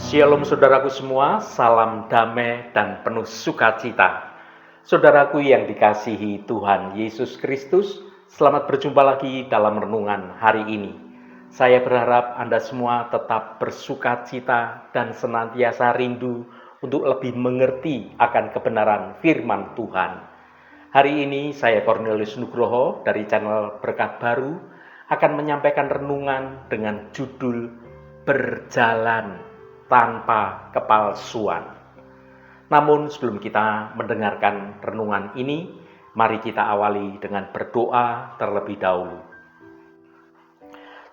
Shalom saudaraku semua, salam damai dan penuh sukacita. Saudaraku yang dikasihi Tuhan Yesus Kristus, selamat berjumpa lagi dalam renungan hari ini. Saya berharap Anda semua tetap bersukacita dan senantiasa rindu untuk lebih mengerti akan kebenaran firman Tuhan. Hari ini saya Cornelius Nugroho dari channel Berkat Baru akan menyampaikan renungan dengan judul Berjalan Tanpa Kepalsuan. Namun sebelum kita mendengarkan renungan ini, mari kita awali dengan berdoa terlebih dahulu.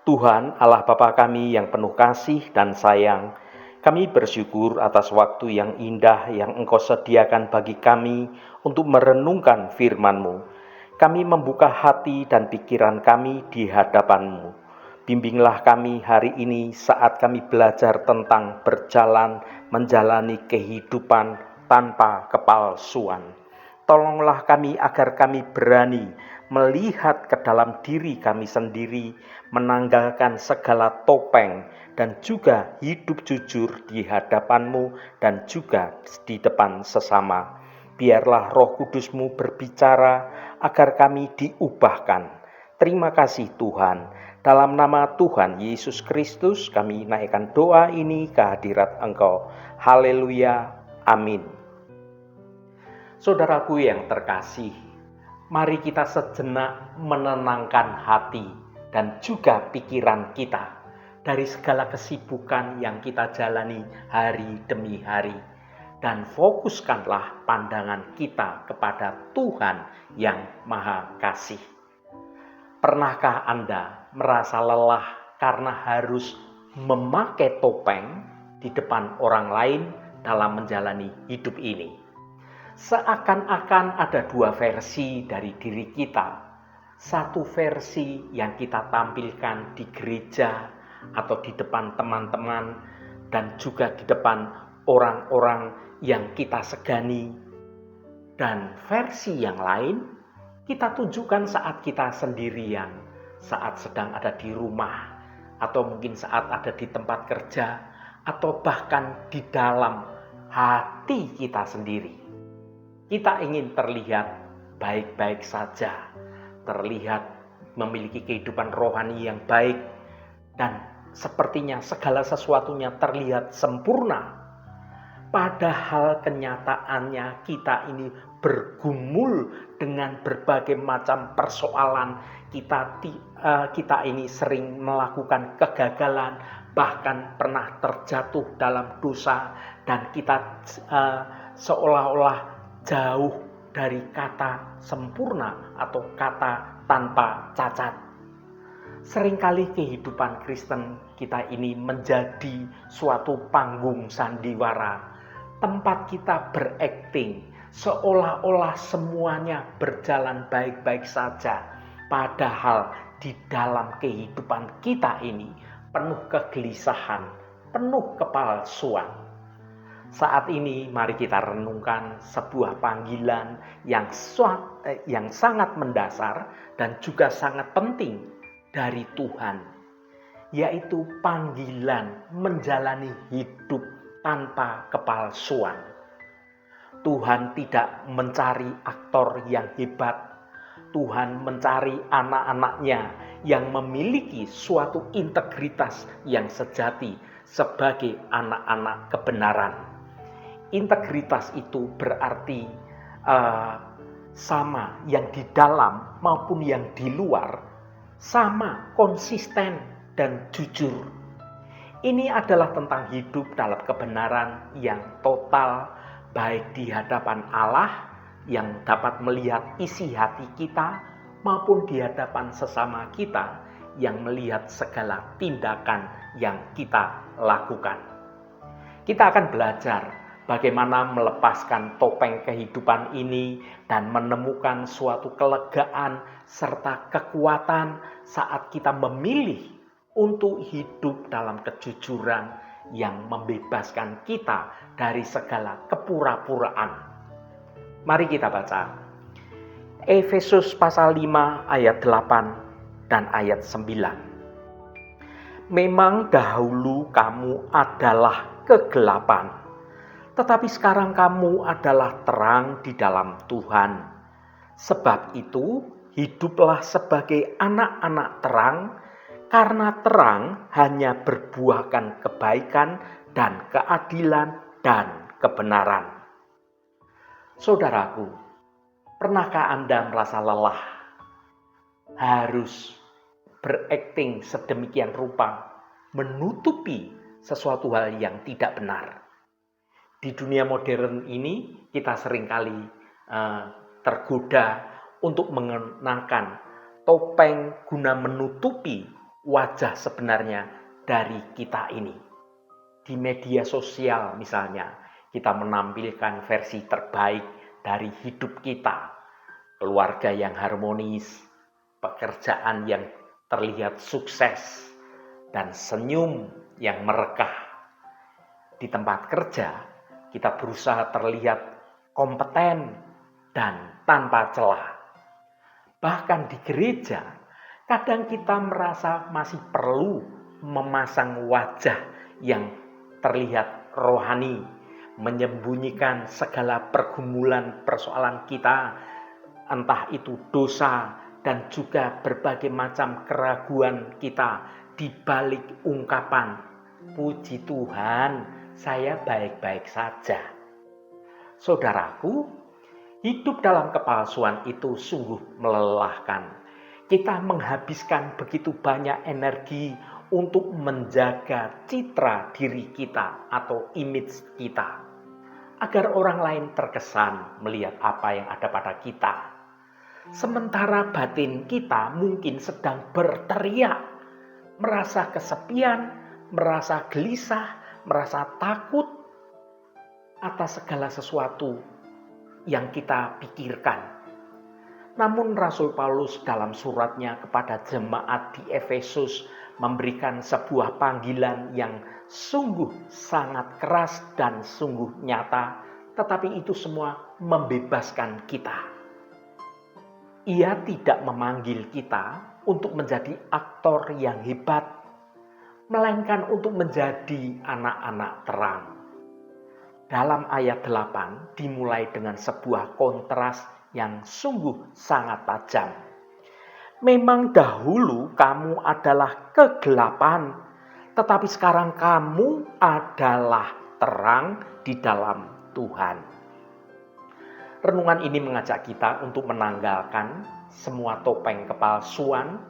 Tuhan Allah Bapa kami yang penuh kasih dan sayang, kami bersyukur atas waktu yang indah yang Engkau sediakan bagi kami untuk merenungkan firman-Mu. Kami membuka hati dan pikiran kami di hadapan-Mu. Bimbinglah kami hari ini saat kami belajar tentang berjalan menjalani kehidupan tanpa kepalsuan. Tolonglah kami agar kami berani melihat ke dalam diri kami sendiri, menanggalkan segala topeng dan juga hidup jujur di hadapan-Mu dan juga di depan sesama. Biarlah Roh Kudus-Mu berbicara agar kami diubahkan. Terima kasih Tuhan. Dalam nama Tuhan Yesus Kristus kami naikkan doa ini ke hadirat Engkau. Haleluya. Amin. Saudaraku yang terkasih, mari kita sejenak menenangkan hati dan juga pikiran kita dari segala kesibukan yang kita jalani hari demi hari. Dan fokuskanlah pandangan kita kepada Tuhan yang Maha Kasih. Pernahkah Anda merasa lelah karena harus memakai topeng di depan orang lain dalam menjalani hidup ini? Seakan-akan ada dua versi dari diri kita. Satu versi yang kita tampilkan di gereja atau di depan teman-teman dan juga di depan orang-orang yang kita segani. Dan versi yang lain kita tunjukkan saat kita sendirian, saat sedang ada di rumah, atau mungkin saat ada di tempat kerja, atau bahkan di dalam hati kita sendiri. Kita ingin terlihat baik-baik saja, terlihat memiliki kehidupan rohani yang baik, dan sepertinya segala sesuatunya terlihat sempurna. Padahal kenyataannya kita ini bergumul dengan berbagai macam persoalan. Kita ini sering melakukan kegagalan, bahkan pernah terjatuh dalam dosa, dan kita seolah-olah jauh dari kata sempurna atau kata tanpa cacat. Seringkali kehidupan Kristen kita ini menjadi suatu panggung sandiwara, tempat kita berakting seolah-olah semuanya berjalan baik-baik saja, padahal di dalam kehidupan kita ini penuh kegelisahan, penuh kepalsuan. Saat ini mari kita renungkan sebuah panggilan yang sangat mendasar dan juga sangat penting dari Tuhan, yaitu panggilan menjalani hidup tanpa kepalsuan. Tuhan tidak mencari aktor yang hebat. Tuhan mencari anak-anaknya yang memiliki suatu integritas yang sejati sebagai anak-anak kebenaran. Integritas itu berarti sama yang di dalam maupun yang di luar, sama, konsisten dan jujur. Ini adalah tentang hidup dalam kebenaran yang total, baik di hadapan Allah yang dapat melihat isi hati kita, maupun di hadapan sesama kita yang melihat segala tindakan yang kita lakukan. Kita akan belajar bagaimana melepaskan topeng kehidupan ini dan menemukan suatu kelegaan serta kekuatan saat kita memilih untuk hidup dalam kejujuran yang membebaskan kita dari segala kepura-puraan. Mari kita baca Efesus pasal 5 ayat 8 dan ayat 9. Memang dahulu kamu adalah kegelapan, tetapi sekarang kamu adalah terang di dalam Tuhan. Sebab itu, hiduplah sebagai anak-anak terang, karena terang hanya berbuahkan kebaikan dan keadilan dan kebenaran. Saudaraku, pernahkah Anda merasa lelah? Harus berakting sedemikian rupa, menutupi sesuatu hal yang tidak benar. Di dunia modern ini, kita seringkali tergoda untuk mengenakan topeng guna menutupi wajah sebenarnya dari kita ini. Di media sosial misalnya, kita menampilkan versi terbaik dari hidup kita, keluarga yang harmonis, pekerjaan yang terlihat sukses, dan senyum yang merekah. Di tempat kerja, kita berusaha terlihat kompeten dan tanpa celah. Bahkan di gereja, kadang kita merasa masih perlu memasang wajah yang terlihat rohani, menyembunyikan segala pergumulan persoalan kita, entah itu dosa dan juga berbagai macam keraguan kita di balik ungkapan, "Puji Tuhan, saya baik-baik saja." Saudaraku, hidup dalam kepalsuan itu sungguh melelahkan. Kita menghabiskan begitu banyak energi untuk menjaga citra diri kita atau image kita, agar orang lain terkesan melihat apa yang ada pada kita. Sementara batin kita mungkin sedang berteriak, merasa kesepian, merasa gelisah, merasa takut atas segala sesuatu yang kita pikirkan. Namun Rasul Paulus dalam suratnya kepada jemaat di Efesus memberikan sebuah panggilan yang sungguh sangat keras dan sungguh nyata, tetapi itu semua membebaskan kita. Ia tidak memanggil kita untuk menjadi aktor yang hebat, melainkan untuk menjadi anak-anak terang. Dalam ayat 8 dimulai dengan sebuah kontras yang sungguh sangat tajam. Memang dahulu kamu adalah kegelapan, tetapi sekarang kamu adalah terang di dalam Tuhan. Renungan ini mengajak kita untuk menanggalkan semua topeng kepalsuan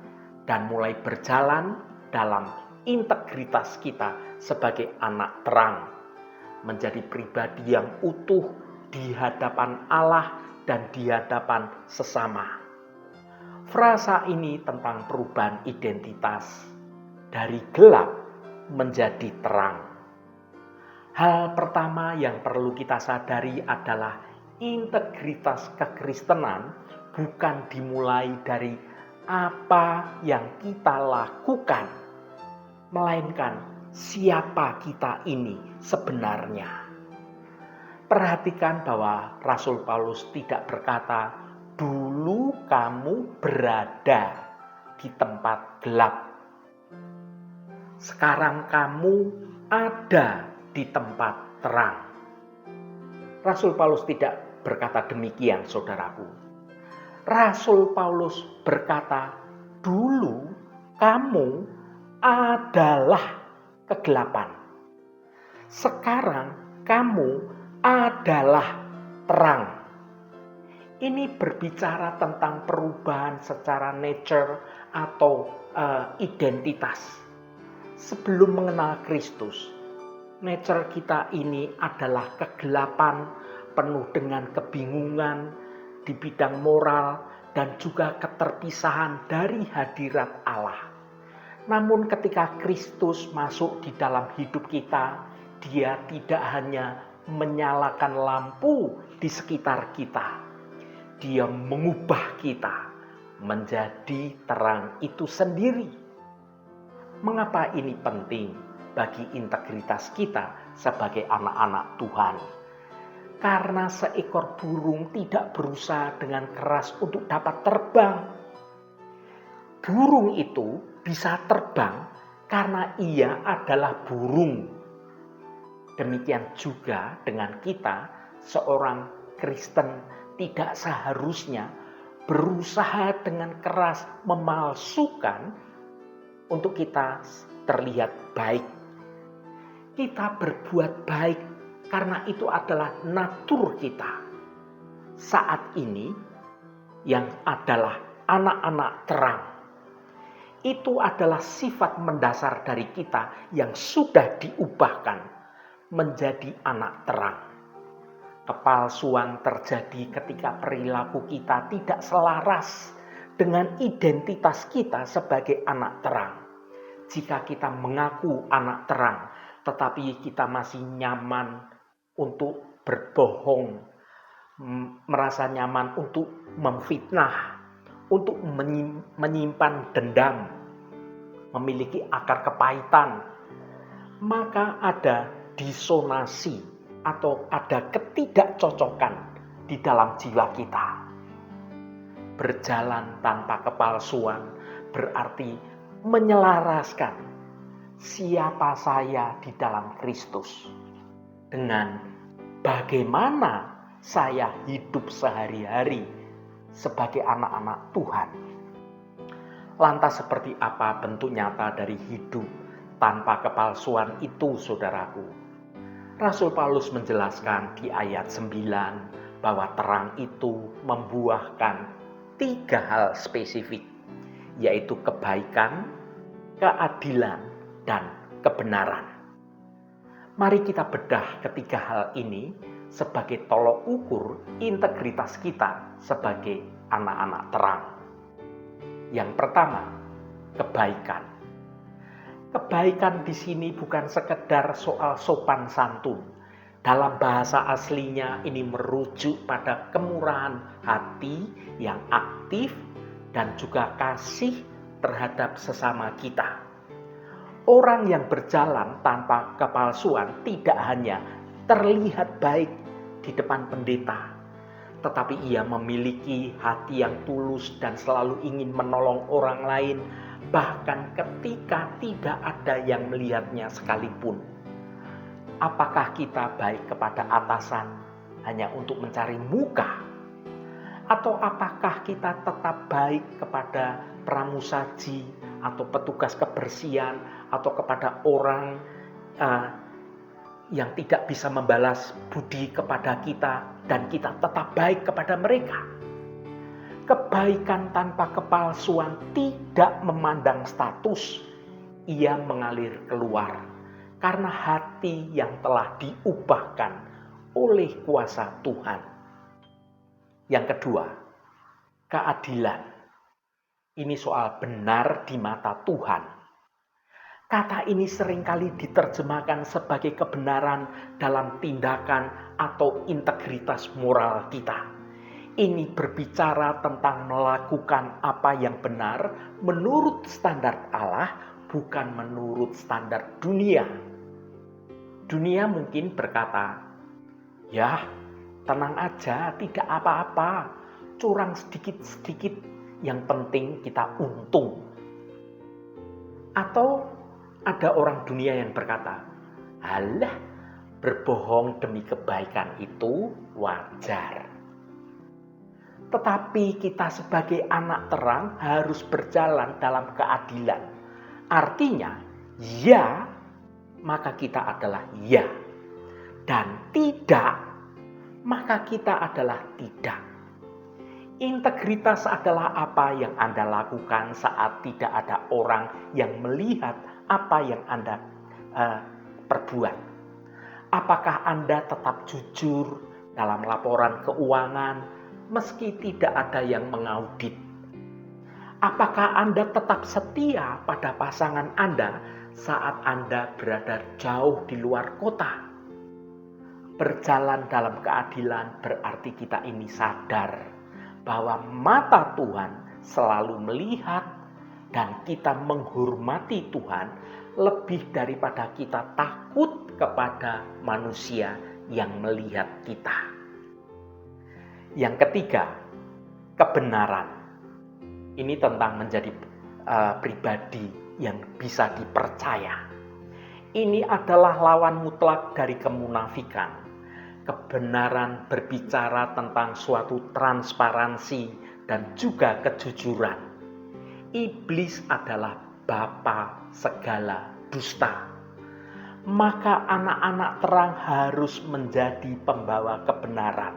dan mulai berjalan dalam integritas kita sebagai anak terang, menjadi pribadi yang utuh di hadapan Allah dan di hadapan sesama. Frasa ini tentang perubahan identitas dari gelap menjadi terang. Hal pertama yang perlu kita sadari adalah integritas kekristenan bukan dimulai dari apa yang kita lakukan, melainkan siapa kita ini sebenarnya. Perhatikan bahwa Rasul Paulus tidak berkata, "Dulu kamu berada di tempat gelap. Sekarang kamu ada di tempat terang." Rasul Paulus tidak berkata demikian, saudaraku. Rasul Paulus berkata, "Dulu kamu adalah kegelapan. Sekarang kamu adalah terang." Ini berbicara tentang perubahan secara nature atau identitas. Sebelum mengenal Kristus, nature kita ini adalah kegelapan, penuh dengan kebingungan di bidang moral dan juga keterpisahan dari hadirat Allah. Namun ketika Kristus masuk di dalam hidup kita, Dia tidak hanya menyalakan lampu di sekitar kita. Dia mengubah kita menjadi terang itu sendiri. Mengapa ini penting bagi integritas kita sebagai anak-anak Tuhan? Karena seekor burung tidak berusaha dengan keras untuk dapat terbang. Burung itu bisa terbang karena ia adalah burung. Demikian juga dengan kita, seorang Kristen tidak seharusnya berusaha dengan keras memalsukan untuk kita terlihat baik. Kita berbuat baik karena itu adalah natur kita. Saat ini yang adalah anak-anak terang. Itu adalah sifat mendasar dari kita yang sudah diubahkan menjadi anak terang. Kepalsuan terjadi ketika perilaku kita tidak selaras dengan identitas kita sebagai anak terang. Jika kita mengaku anak terang, tetapi kita masih nyaman untuk berbohong, merasa nyaman untuk memfitnah, untuk menyimpan dendam, memiliki akar kepahitan, maka ada disonansi atau ada ketidakcocokan di dalam jiwa kita. Berjalan tanpa kepalsuan berarti menyelaraskan siapa saya di dalam Kristus dengan bagaimana saya hidup sehari-hari sebagai anak-anak Tuhan. Lantas seperti apa bentuk nyata dari hidup tanpa kepalsuan itu, saudaraku? Rasul Paulus menjelaskan di ayat 9 bahwa terang itu membuahkan 3 hal spesifik, yaitu kebaikan, keadilan, dan kebenaran. Mari kita bedah ketiga hal ini sebagai tolok ukur integritas kita sebagai anak-anak terang. Yang pertama, kebaikan. Kebaikan di sini bukan sekedar soal sopan santun. Dalam bahasa aslinya ini merujuk pada kemurahan hati yang aktif dan juga kasih terhadap sesama kita. Orang yang berjalan tanpa kepalsuan tidak hanya terlihat baik di depan pendeta, tetapi ia memiliki hati yang tulus dan selalu ingin menolong orang lain, bahkan ketika tidak ada yang melihatnya sekalipun. Apakah kita baik kepada atasan hanya untuk mencari muka? Atau apakah kita tetap baik kepada pramusaji atau petugas kebersihan atau kepada orang yang tidak bisa membalas budi kepada kita dan kita tetap baik kepada mereka? Kebaikan tanpa kepalsuan tidak memandang status. Ia mengalir keluar karena hati yang telah diubahkan oleh kuasa Tuhan. Yang kedua, keadilan. Ini soal benar di mata Tuhan. Kata ini seringkali diterjemahkan sebagai kebenaran dalam tindakan atau integritas moral kita. Ini berbicara tentang melakukan apa yang benar menurut standar Allah, bukan menurut standar dunia. Dunia mungkin berkata, ya tenang aja, tidak apa-apa, curang sedikit-sedikit, yang penting kita untung. Atau ada orang dunia yang berkata, halah, berbohong demi kebaikan itu wajar. Tetapi kita sebagai anak terang harus berjalan dalam keadilan. Artinya, ya, maka kita adalah ya. Dan tidak, maka kita adalah tidak. Integritas adalah apa yang Anda lakukan saat tidak ada orang yang melihat apa yang Anda perbuat. Apakah Anda tetap jujur dalam laporan keuangan meski tidak ada yang mengaudit? Apakah Anda tetap setia pada pasangan Anda saat Anda berada jauh di luar kota? Berjalan dalam keadilan berarti kita ini sadar bahwa mata Tuhan selalu melihat dan kita menghormati Tuhan lebih daripada kita takut kepada manusia yang melihat kita. Yang ketiga, kebenaran. Ini tentang menjadi pribadi yang bisa dipercaya. Ini adalah lawan mutlak dari kemunafikan. Kebenaran berbicara tentang suatu transparansi dan juga kejujuran. Iblis adalah bapa segala dusta. Maka anak-anak terang harus menjadi pembawa kebenaran,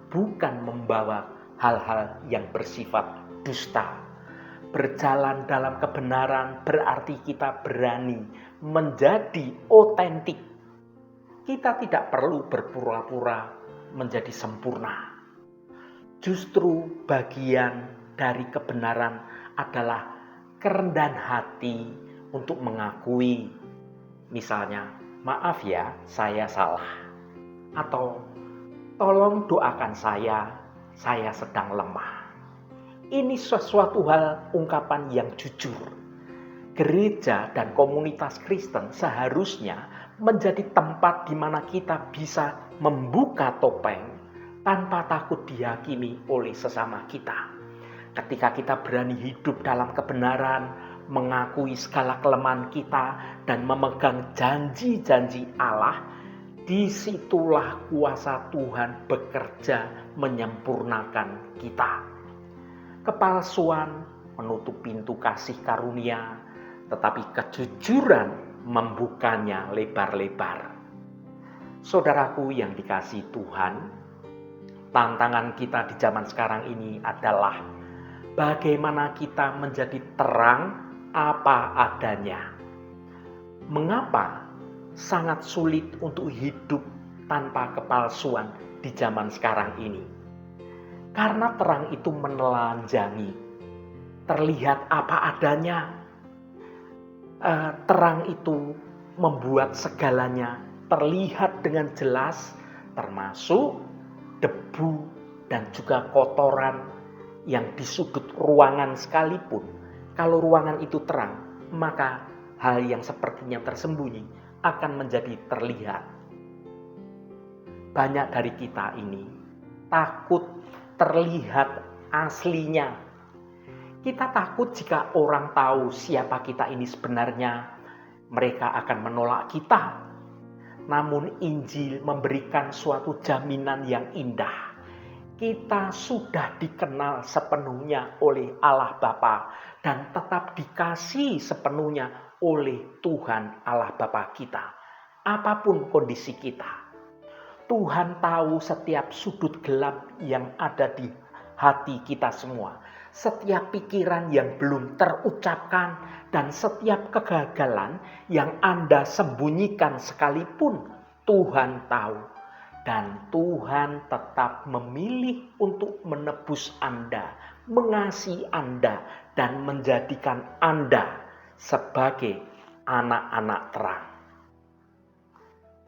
bukan membawa hal-hal yang bersifat dusta. Berjalan dalam kebenaran berarti kita berani menjadi otentik. Kita tidak perlu berpura-pura menjadi sempurna. Justru bagian dari kebenaran adalah kerendahan hati untuk mengakui, misalnya, maaf ya, saya salah. Atau, tolong doakan saya sedang lemah. Ini sesuatu hal ungkapan yang jujur. Gereja dan komunitas Kristen seharusnya menjadi tempat di mana kita bisa membuka topeng tanpa takut dihakimi oleh sesama kita. Ketika kita berani hidup dalam kebenaran, mengakui segala kelemahan kita, dan memegang janji-janji Allah, disitulah kuasa Tuhan bekerja menyempurnakan kita. Kepalsuan menutup pintu kasih karunia, tetapi kejujuran membukanya lebar-lebar. Saudaraku yang dikasihi Tuhan, tantangan kita di zaman sekarang ini adalah bagaimana kita menjadi terang apa adanya. Mengapa sangat sulit untuk hidup tanpa kepalsuan di zaman sekarang ini? Karena terang itu menelanjangi, terlihat apa adanya. Terang itu membuat segalanya terlihat dengan jelas, termasuk debu dan juga kotoran yang di sudut ruangan sekalipun. Kalau ruangan itu terang, maka hal yang sepertinya tersembunyi akan menjadi terlihat. Banyak dari kita ini takut terlihat aslinya. Kita takut jika orang tahu siapa kita ini sebenarnya, mereka akan menolak kita. Namun Injil memberikan suatu jaminan yang indah. Kita sudah dikenal sepenuhnya oleh Allah Bapa dan tetap dikasihi sepenuhnya oleh Tuhan Allah Bapa kita. Apapun kondisi kita, Tuhan tahu setiap sudut gelap yang ada di hati kita semua. Setiap pikiran yang belum terucapkan dan setiap kegagalan yang Anda sembunyikan sekalipun Tuhan tahu. Dan Tuhan tetap memilih untuk menebus Anda, mengasihi Anda, dan menjadikan Anda sebagai anak-anak terang.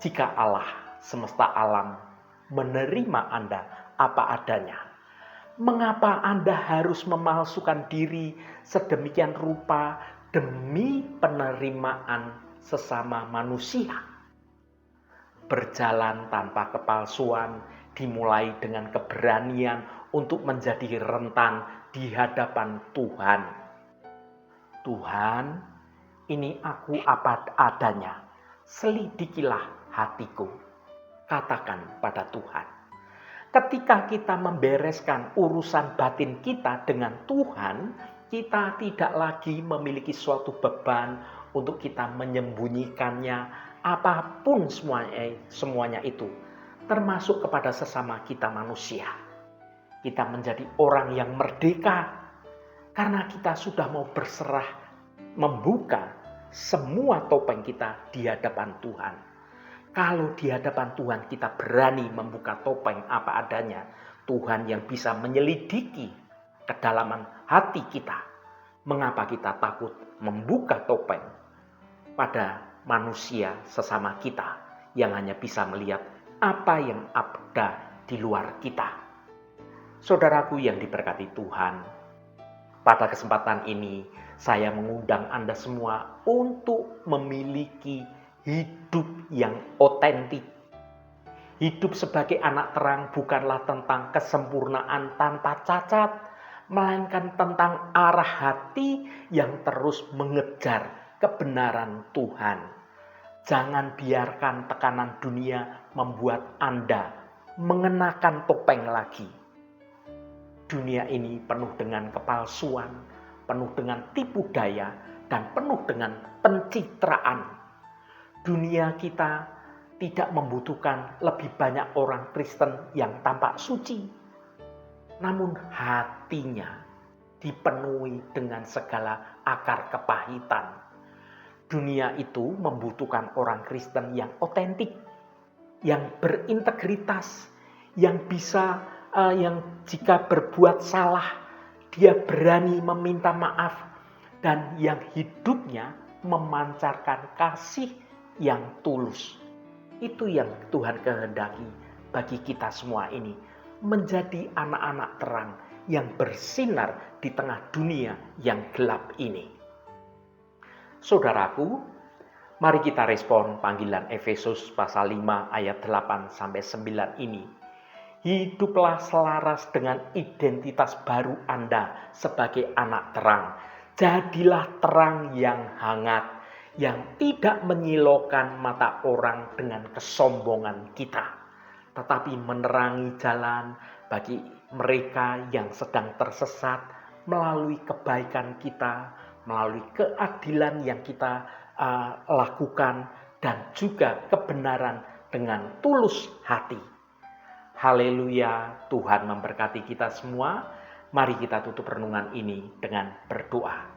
Jika Allah semesta alam menerima Anda apa adanya, mengapa Anda harus memalsukan diri sedemikian rupa demi penerimaan sesama manusia? Berjalan tanpa kepalsuan dimulai dengan keberanian untuk menjadi rentan di hadapan Tuhan. Tuhan, ini aku apa adanya, selidikilah hatiku. Katakan pada Tuhan. Ketika kita membereskan urusan batin kita dengan Tuhan, kita tidak lagi memiliki suatu beban untuk kita menyembunyikannya apapun semuanya itu, termasuk kepada sesama kita manusia. Kita menjadi orang yang merdeka karena kita sudah mau berserah, membuka semua topeng kita di hadapan Tuhan. Kalau di hadapan Tuhan kita berani membuka topeng apa adanya, Tuhan yang bisa menyelidiki kedalaman hati kita. Mengapa kita takut membuka topeng pada manusia sesama kita yang hanya bisa melihat apa yang ada di luar kita? Saudaraku yang diberkati Tuhan, pada kesempatan ini saya mengundang Anda semua untuk memiliki hidup yang otentik. Hidup sebagai anak terang bukanlah tentang kesempurnaan tanpa cacat, melainkan tentang arah hati yang terus mengejar kebenaran Tuhan. Jangan biarkan tekanan dunia membuat Anda mengenakan topeng lagi. Dunia ini penuh dengan kepalsuan, penuh dengan tipu daya, dan penuh dengan pencitraan. Dunia kita tidak membutuhkan lebih banyak orang Kristen yang tampak suci, namun hatinya dipenuhi dengan segala akar kepahitan. Dunia itu membutuhkan orang Kristen yang otentik, yang berintegritas, yang bisa yang jika berbuat salah dia berani meminta maaf, dan yang hidupnya memancarkan kasih yang tulus. Itu yang Tuhan kehendaki bagi kita semua ini, menjadi anak-anak terang yang bersinar di tengah dunia yang gelap ini. Saudaraku, mari kita respon panggilan Efesus pasal 5 ayat 8-9 ini. Hiduplah selaras dengan identitas baru Anda sebagai anak terang. Jadilah terang yang hangat, yang tidak menyilaukan mata orang dengan kesombongan kita, tetapi menerangi jalan bagi mereka yang sedang tersesat melalui kebaikan kita, melalui keadilan yang kita lakukan, dan juga kebenaran dengan tulus hati. Haleluya, Tuhan memberkati kita semua. Mari kita tutup renungan ini dengan berdoa.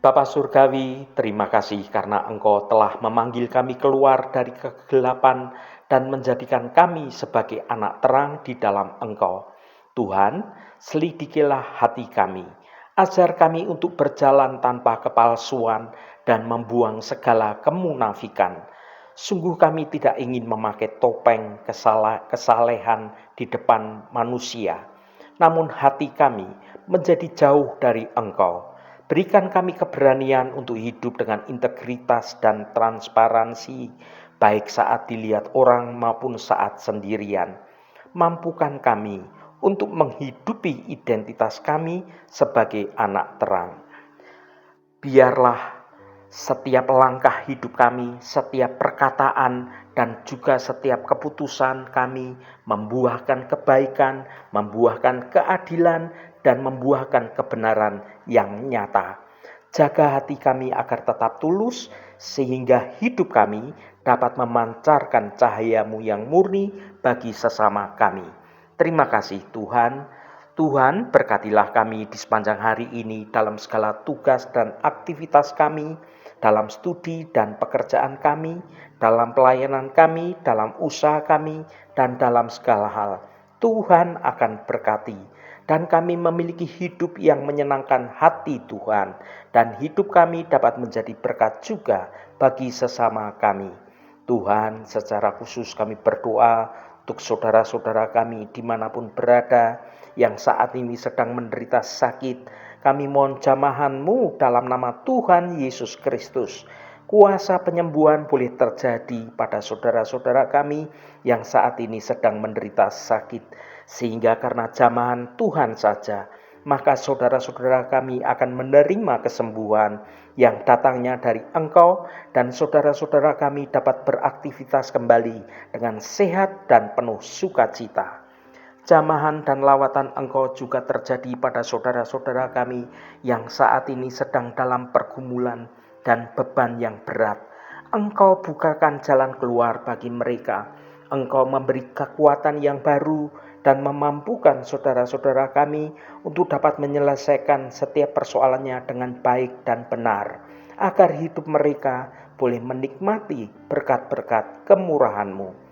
Bapa Surgawi, terima kasih karena Engkau telah memanggil kami keluar dari kegelapan dan menjadikan kami sebagai anak terang di dalam Engkau. Tuhan, selidikilah hati kami, ajar kami untuk berjalan tanpa kepalsuan dan membuang segala kemunafikan. Sungguh kami tidak ingin memakai topeng kesalehan di depan manusia, namun hati kami menjadi jauh dari Engkau. Berikan kami keberanian untuk hidup dengan integritas dan transparansi, baik saat dilihat orang maupun saat sendirian. Mampukan kami untuk menghidupi identitas kami sebagai anak terang. Biarlah setiap langkah hidup kami, setiap perkataan, dan juga setiap keputusan kami membuahkan kebaikan, membuahkan keadilan, dan membuahkan kebenaran yang nyata. Jaga hati kami agar tetap tulus, sehingga hidup kami dapat memancarkan cahaya-Mu yang murni bagi sesama kami. Terima kasih Tuhan. Tuhan, berkatilah kami di sepanjang hari ini dalam segala tugas dan aktivitas kami, dalam studi dan pekerjaan kami, dalam pelayanan kami, dalam usaha kami, dan dalam segala hal. Tuhan akan berkati, dan kami memiliki hidup yang menyenangkan hati Tuhan, dan hidup kami dapat menjadi berkat juga bagi sesama kami. Tuhan, secara khusus kami berdoa untuk saudara-saudara kami dimanapun berada, yang saat ini sedang menderita sakit. Kami mohon jamahan-Mu dalam nama Tuhan Yesus Kristus. Kuasa penyembuhan boleh terjadi pada saudara-saudara kami yang saat ini sedang menderita sakit. Sehingga karena jamahan Tuhan saja, maka saudara-saudara kami akan menerima kesembuhan yang datangnya dari Engkau, dan saudara-saudara kami dapat beraktivitas kembali dengan sehat dan penuh sukacita. Jamahan dan lawatan Engkau juga terjadi pada saudara-saudara kami yang saat ini sedang dalam pergumulan dan beban yang berat. Engkau bukakan jalan keluar bagi mereka. Engkau memberi kekuatan yang baru dan memampukan saudara-saudara kami untuk dapat menyelesaikan setiap persoalannya dengan baik dan benar, agar hidup mereka boleh menikmati berkat-berkat kemurahan-Mu.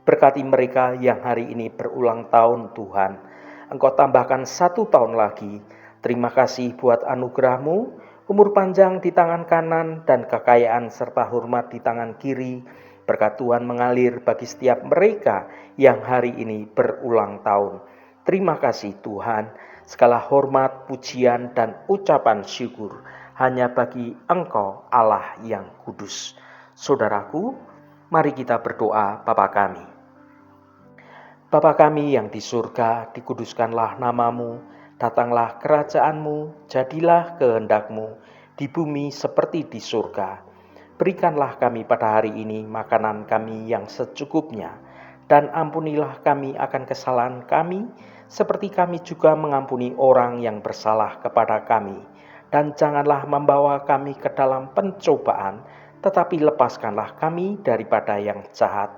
Berkati mereka yang hari ini berulang tahun Tuhan. Engkau tambahkan 1 tahun lagi. Terima kasih buat anugerah-Mu, umur panjang di tangan kanan dan kekayaan serta hormat di tangan kiri. Berkat Tuhan mengalir bagi setiap mereka yang hari ini berulang tahun. Terima kasih Tuhan. Segala hormat, pujian, dan ucapan syukur hanya bagi Engkau Allah yang kudus. Saudaraku, mari kita berdoa. Bapa kami. Bapa kami yang di surga, dikuduskanlah nama-Mu, datanglah kerajaan-Mu, jadilah kehendak-Mu, di bumi seperti di surga. Berikanlah kami pada hari ini makanan kami yang secukupnya, dan ampunilah kami akan kesalahan kami, seperti kami juga mengampuni orang yang bersalah kepada kami. Dan janganlah membawa kami ke dalam pencobaan, tetapi lepaskanlah kami daripada yang jahat.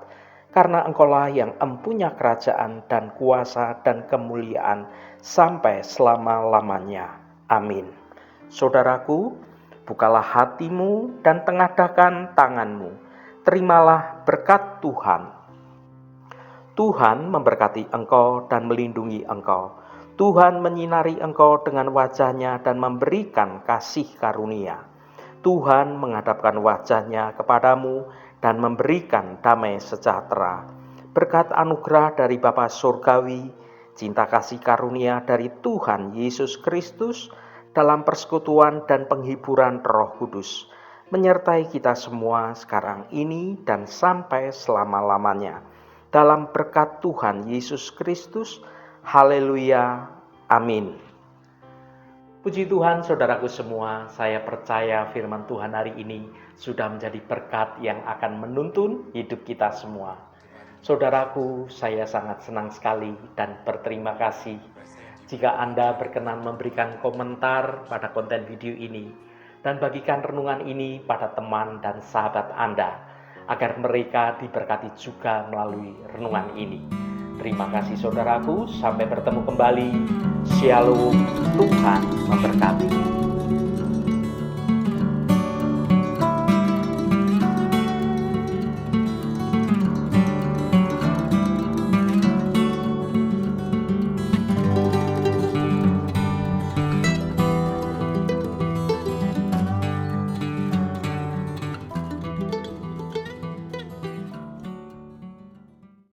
Karena Engkaulah yang empunya kerajaan dan kuasa dan kemuliaan sampai selama-lamanya. Amin. Saudaraku, bukalah hatimu dan tengadahkan tanganmu. Terimalah berkat Tuhan. Tuhan memberkati engkau dan melindungi engkau. Tuhan menyinari engkau dengan wajah-Nya dan memberikan kasih karunia. Tuhan menghadapkan wajah-Nya kepadamu dan memberikan damai sejahtera. Berkat anugerah dari Bapa Surgawi, cinta kasih karunia dari Tuhan Yesus Kristus, dalam persekutuan dan penghiburan Roh Kudus, menyertai kita semua sekarang ini dan sampai selama-lamanya. Dalam berkat Tuhan Yesus Kristus, haleluya, amin. Puji Tuhan, saudaraku semua, saya percaya firman Tuhan hari ini sudah menjadi berkat yang akan menuntun hidup kita semua. Saudaraku, saya sangat senang sekali dan berterima kasih jika Anda berkenan memberikan komentar pada konten video ini dan bagikan renungan ini pada teman dan sahabat Anda, agar mereka diberkati juga melalui renungan ini. Terima kasih saudaraku, sampai bertemu kembali. Shalom, Tuhan memberkati.